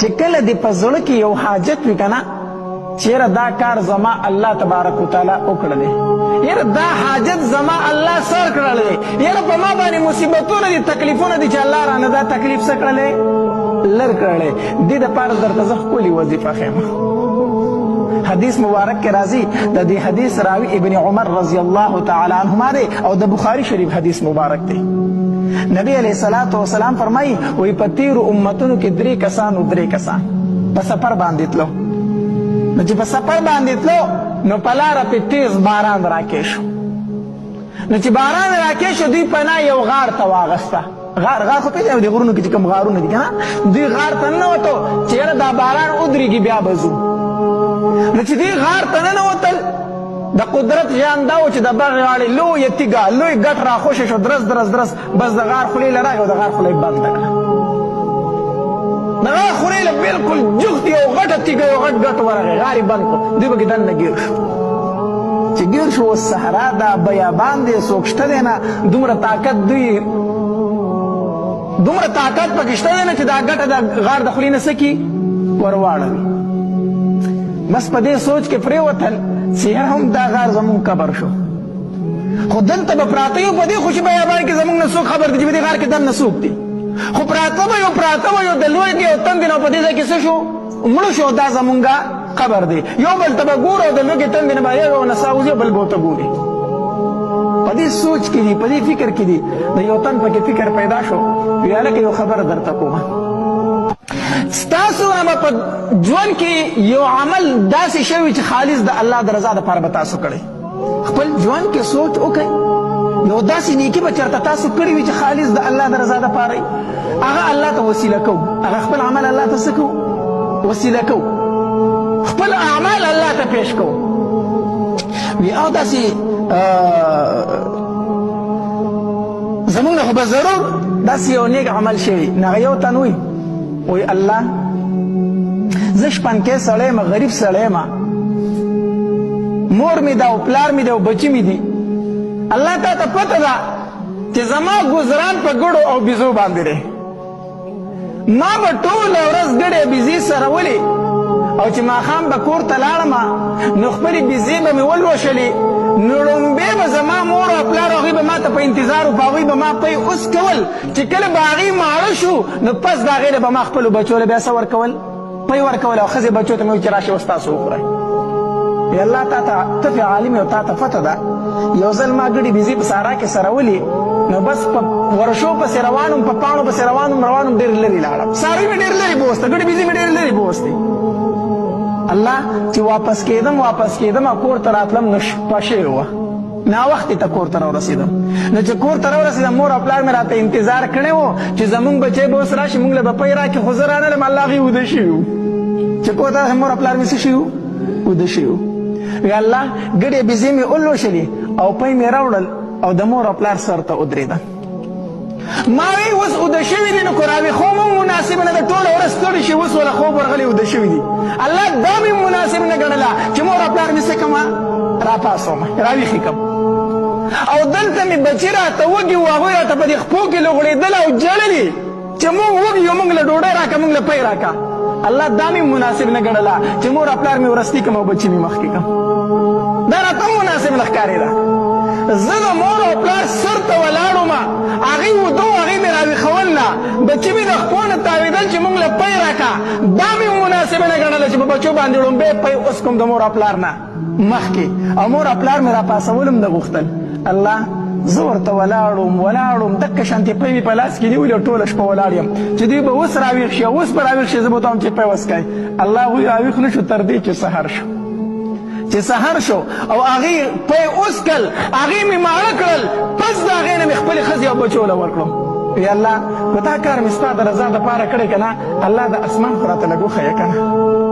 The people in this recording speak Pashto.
چې کله دې په زړه کې یو حاجت وي که نه چیرې دا کار زما الله تبارک وتعالی وکړلی یاره دا حاجت زما الله سر کړلی یاره په ما باندې مصیبتونه دي تکلیفونه دي چې الله رانه دا تکلیف څه کړلی لر کړلی دې دپاره درته زه ښکلې وظیفه ښیم حدیث مبارک کې راځي د دې حدیث راوي ابن عمر رضی الله تعالی عنهما دی او د بخاري شریف حدیث مبارک دی نبی علیہ الصلوۃ والسلام فرمایي وایي په تیرو امتونو کې درې کسان په سفر باندې تلو نو چې په سفر باندې تلو نو په لاره پې تیز باران راکې شو نو چې باران راکې شو دوی پناه یو غار ته واغسته غار خو پېژنئ د غرونو کې چې کوم غارونه دي که نه دوی غار ته ننوتو چې یاره دا باران ودرېږي بیا به ځو نو چې دوی غار ته ننوتل د قدرت جان دا و چې د بغې غاړې لویه تیږه لوی ګټ راخوشې شو درس بس د غار خولې له راغی او د غار خوله یې بنده کړه د غار خولې له بلکل جغد یو غټه تیږه یو غټ ګټ ورغی غار یې بند کړو دوی پکې دننه ګیر شو چې ګیر شو اوس صحرا ده بیابان دی څوک شته دی نه دومره طاقت پکې شته دی نه چې دا ګټه د غار د خولې نه څه کي ورواړوي بس په دې سوچ کې پرېوتل چې هم دا غار زمونږ قبر شو خو دلته به پراته یو په دې خوشي بیابان کې زمونږ نه څوک خبر دی چې په دې غار کې دننه څوک دی خو پراته به یو د لوی کې یو تندې نه په دې ځای کې څه شو مړه شو دا زمونږ قبر دی یو بل ته به ګوره او د لوی کې تندې نه به یو نڅا وځي بل به ورته ګوري په دې سوچ کې دي په دې فکر کې دي د یو تن پکې فکر پیدا شو وی هلکه یو خبره درته کومه ستاسو به په ژوند کې یو عمل داسې شوي چې خالص د الله د رضا دپاره به تاسو کړی خپل ژوند کې سوچ وکړئ یو داسې نیکي به چېرته تاسو کړي وي چې خالص د الله د رضا دپاره هغه الله ته وسیله کوو هغه خپل عمل الله ته څه کوو وسیله کوو خپل اعمال الله ته پیش کوو وی او داسې زمونږ نه خو به ضرور داسې یو نیک عمل شوي نو هغه یو تن وي وی الله زه شپنکی سړی یم غریب سړی یم مور مې ده او پلار مې ده او بچي مې دي الله تا ته پته ده چې زما ګزران په ګړو او بیزو باندې دی ما به ټوله ورځ ګړې بیزې سرولې او چې ماښام به کور ته لاړم نو خپلې بیزې به مې ولوشلې نو ړومبې به زما مور او پلار هغوی به ما ته په انتظار و په هغوی به ما پی اوس کول چې کله به هغې ماړه شو نو پس د هغې نه به ما خپلو بچو له بیا څه ورکول پی ورکول او ښځې بچو ته مې وویل چې راشئ اوس تاسو وخورئ ای الله تا ته ته فی عالم او تا ته پته ده یو ځل ما ګډې بیزې په سارا کې سرولې نو بس په ورشو پسې روان وم په پاڼو پسې روان وم ډېر لرې لاړم څاروي مې ډېر لرې بوسته ګډې بیزې مې ډېر لرې بوستې الله چې واپس کېدم کور ته راتلم نو شپه شوې وه ناوختې ته کور ته راورسېدم نو چې کور ته راورسېدم مور او پلار مې راته انتظار کړی و چې زمونږ بچی به اوس راشي مونږ له به پی راکړي خو زه رانلم الله هغې وده شوي وو چې کور ته راشي مور او پلار مې څه شوي وو وده شوي وو وی الله ګډې بیزې مې ولوشلې او پی مې راوړل او د مور او پلار سر ته ودرېده ما وی اوس اوده شوي دي نو که راویښوم هم مناسب نه ده ټوله ورځ ستړي شي اوس وله خوب ورغلی اوده شوي دي الله دا مې مناسب نه ګڼله چې مور او پلار مې څه کړمه راپاڅومه راویښې کړم او دلته مې بچي راته وږي وو هغوی راته په دې خپو کې لغړېدل او ژړلي چې مونږ وږي یو مونږ له ډوډۍ راکړه مونږ له پی راکړه الله دا مې مناسب نه ګڼله چې مور او پلار مې ورستي کړم او بچي مې مخکې کړم دا راته هم مناسب نه ښکارېده زه د مور او پلار سر ته ولاړ وم هغې وده و هغې مې راویښول نه بچي مې د خپو نه تاوېدل چې مونږ له پی راکړه دا مې مناسبه نه ګڼله چې په بچو باندې ړومبی پی اوس کوم د مور او پلار نه مخکې او مور او پلار مې راپاسول هم نه غوښتل الله زه ورته ولاړم دکه شانتې پی مې په لاس کې نیولې او ټوله شپه ولاړ یم چې دوی به اوس راویښ شي اوس به راویښ شي زه به ورته وایم چې پی وڅکئ الله وایي راویښ نه شو تر دې چې سحر شو او هغې پی وڅکل هغې مې ماړه کړل پس د هغې نه مې خپلې ښځې او بچو له ورکړم وی الله که دا کار مې ستا د رضا دپاره کړی که نه الله د اسمان خو راته لږ وښیه که نه